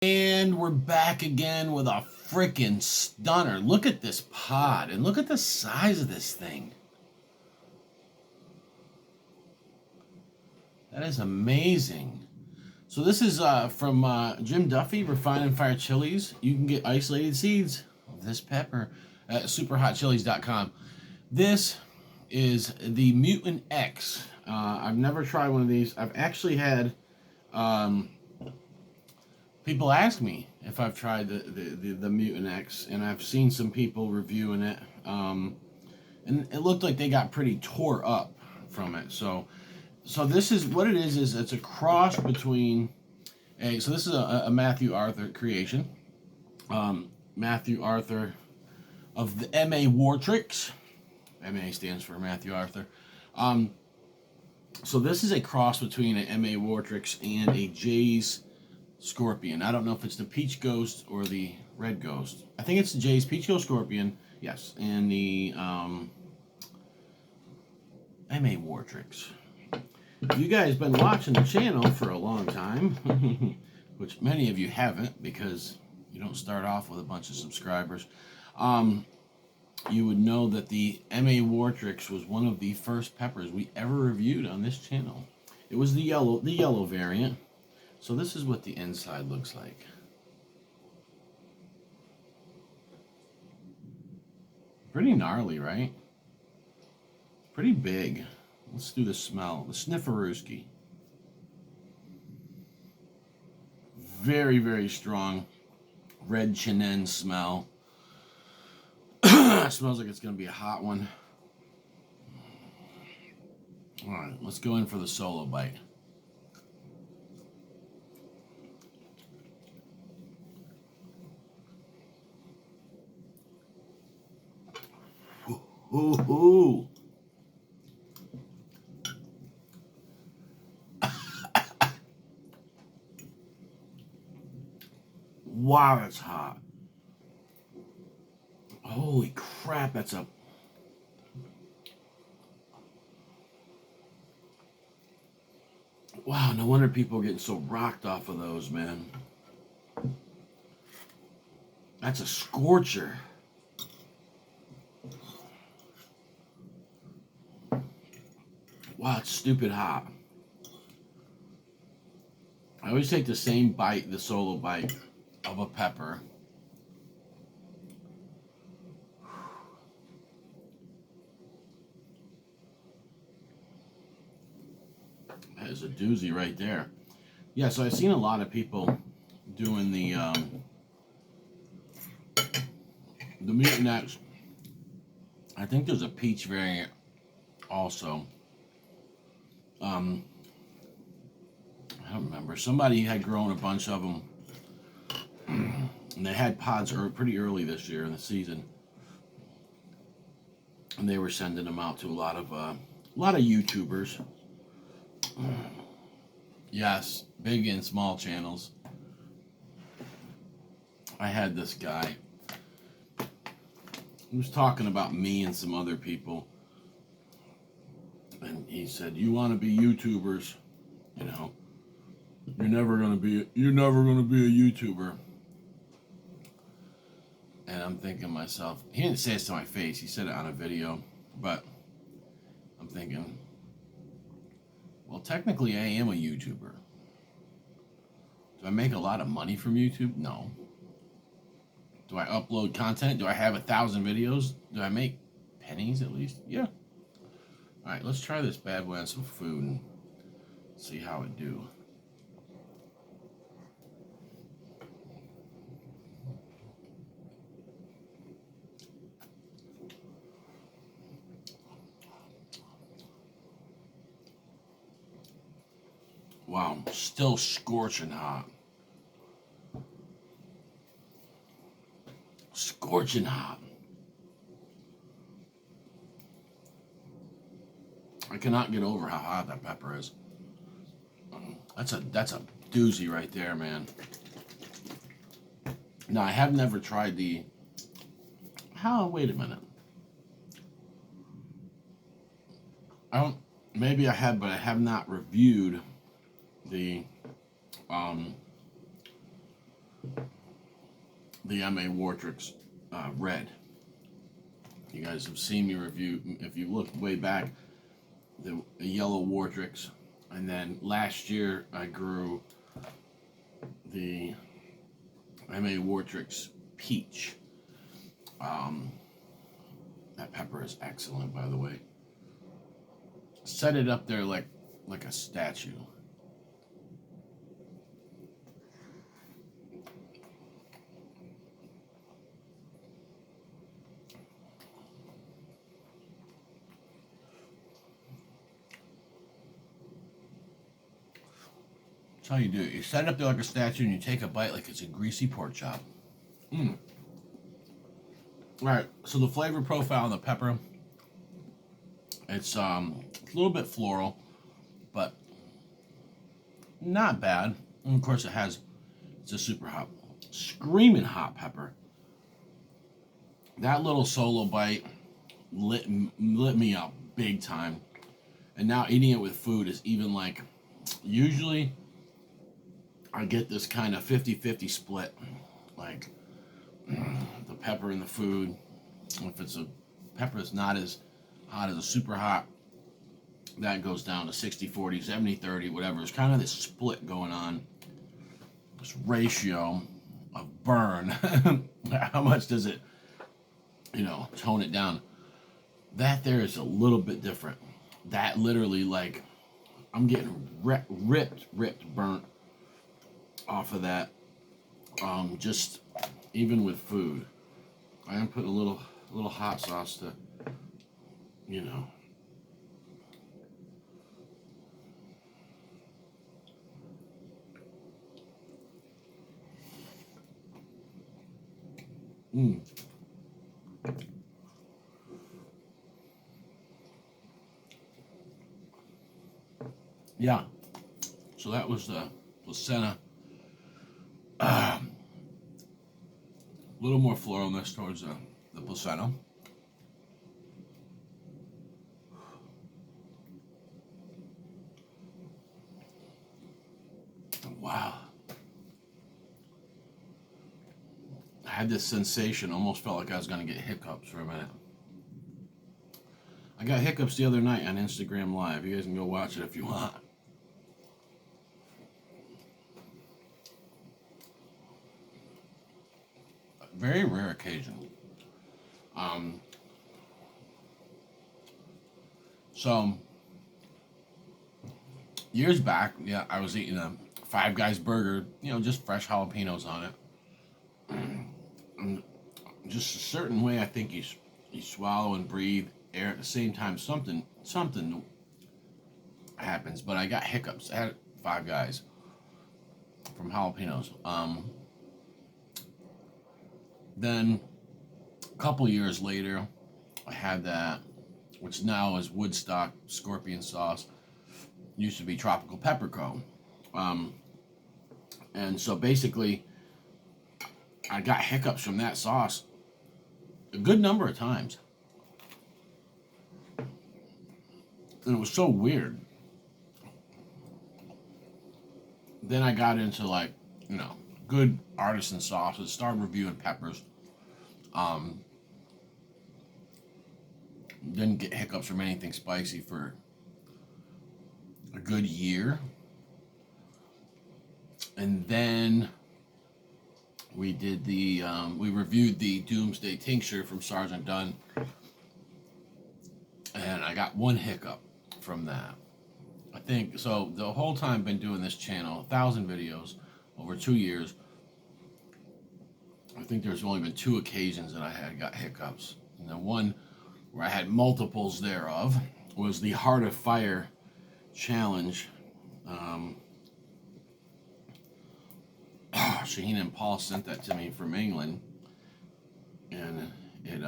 And we're back again with a freaking stunner. Look at this pod and look at the size of this thing. That is amazing. So this is from Jim Duffy, Refine and Fire Chilies. You can get isolated seeds of this pepper at superhotchilies.com. This is the Mutant X. I've never tried one of these. I've actually had people ask me if I've tried the Mutant X, and I've seen some people reviewing it, and it looked like they got pretty tore up from it. So this is what it is it's a cross between so this is a Matthew Arthur creation. Matthew Arthur of the MA Wartryx. MA stands for Matthew Arthur. So this is a cross between an MA Wartryx and a Jay's Scorpion. I don't know if it's the Peach Ghost or the Red Ghost. I think it's the Jay's Peach Ghost Scorpion. Yes, and the MA Wartryx. If you guys been watching the channel for a long time, which many of you haven't because you don't start off with a bunch of subscribers, you would know that the MA Wartryx was one of the first peppers we ever reviewed on this channel. It was the yellow variant. So this is what the inside looks like. Pretty gnarly, right? Pretty big. Let's do the smell. The snifferooski. Very, very strong red chinen smell. Smells like it's going to be a hot one. All right, let's go in for the solo bite. Ooh. Wow, that's hot. Holy crap, that's a... Wow, no wonder people are getting so rocked off of those, man. That's a scorcher. Wow, it's stupid hot. I always take the same bite, the solo bite of a pepper. That is a doozy right there. Yeah, so I've seen a lot of people doing the Mutant X. I think there's a peach variant also. I don't remember. Somebody had grown a bunch of them, and they had pods pretty early this year in the season, and they were sending them out to a lot of YouTubers. Yes, big and small channels. I had this guy. He was talking about me and some other people, and he said, "You want to be YouTubers, you know? You're never gonna be a YouTuber." And I'm thinking to myself, he didn't say this to my face. He said it on a video, but I'm thinking, well, technically, I am a YouTuber. Do I make a lot of money from YouTube? No. Do I upload content? Do I have 1,000 videos? Do I make pennies at least? Yeah. All right, let's try this bad boy on some food and see how it do. Wow, still scorching hot. Scorching hot. I cannot get over how hot that pepper is. That's a doozy right there, man. Now, I have never tried the... Wait a minute. Maybe I have, but I have not reviewed the the MA Wartryx red. You guys have seen me review, if you look way back, the yellow Wartryx, and then last year I grew the MA Wartryx peach. That pepper is excellent, by the way. Set it up there like a statue. That's how you do it. You set it up there like a statue and you take a bite like it's a greasy pork chop. Mmm. Alright, so the flavor profile of the pepper, it's a little bit floral, but not bad. And of course it's a super hot, screaming hot pepper. That little solo bite lit me up big time. And now eating it with food is even like, usually I get this kind of 50-50 split. Like, the pepper in the food. If it's a pepper that's not as hot as a super hot, that goes down to 60-40, 70-30, whatever. It's kind of this split going on. This ratio of burn. How much does it, tone it down? That there is a little bit different. That literally, like, I'm getting ripped, burnt off of that. Just even with food, I am putting a little hot sauce to, Yeah. So that was the placenta. A little more floralness towards the placenta. Wow. I had this sensation, almost felt like I was going to get hiccups for a minute. I got hiccups the other night on Instagram Live. You guys can go watch it if you want. Very rare occasion. So years back, yeah, I was eating a Five Guys burger, just fresh jalapenos on it. And just a certain way, I think you swallow and breathe air at the same time. Something happens, but I got hiccups. I had Five Guys from jalapenos. Then a couple years later, I had that, which now is Woodstock scorpion sauce. Used to be Tropical Pepperco. And so basically, I got hiccups from that sauce a good number of times. And it was so weird. Then I got into good artisan sauces, started reviewing peppers. Didn't get hiccups from anything spicy for a good year. And then we did we reviewed the Doomsday Tincture from Sergeant Dunn. And I got one hiccup from that. I think, so the whole time I've been doing this channel, 1,000 videos over 2 years, I think there's only been 2 occasions that I got hiccups. And the one where I had multiples thereof was the Heart of Fire challenge. Shaheen and Paul sent that to me from England, and it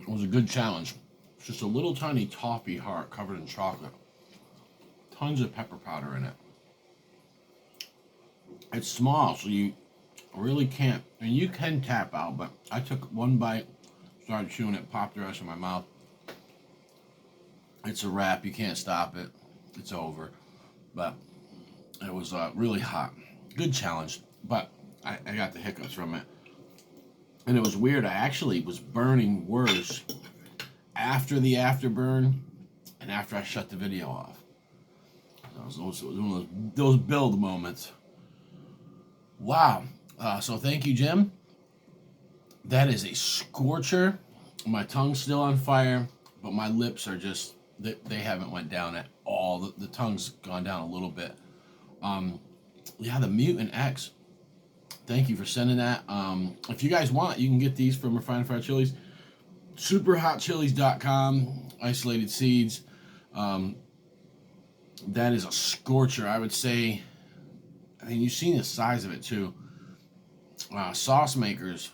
was a good challenge. It's just a little tiny toffee heart covered in chocolate. Tons of pepper powder in it. It's small, so you really can't, and you can tap out, but I took one bite, started chewing it, popped the rest in my mouth. It's a wrap. You can't stop it. It's over. But It was really hot. Good challenge, but I got the hiccups from it. And it was weird. I actually was burning worse after the afterburn and after I shut the video off. It was one of those build moments. Wow. So thank you, Jim. That is a scorcher. My tongue's still on fire, but my lips are just, they haven't went down at all. The tongue's gone down a little bit. Yeah, the Mutant X. Thank you for sending that. If you guys want, you can get these from Refined Fried Chilies. Superhotchilies.com. Isolated seeds. That is a scorcher. I would say, I mean, you've seen the size of it too. Sauce makers.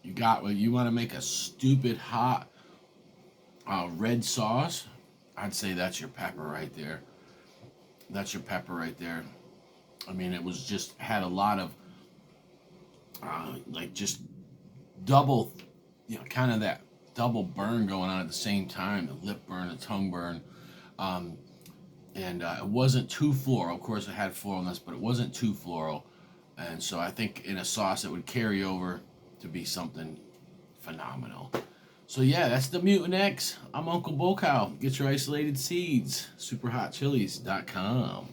You want to make a stupid hot red sauce. I'd say that's your pepper right there. That's your pepper right there. I mean, it was just had a lot of like just double, kind of that double burn going on at the same time. The lip burn, the tongue burn. And it wasn't too floral. Of course, it had floralness, but it wasn't too floral. And so I think in a sauce it would carry over to be something phenomenal. So yeah, that's the Mutant X. I'm Uncle Bocow. Get your isolated seeds. Superhotchilies.com.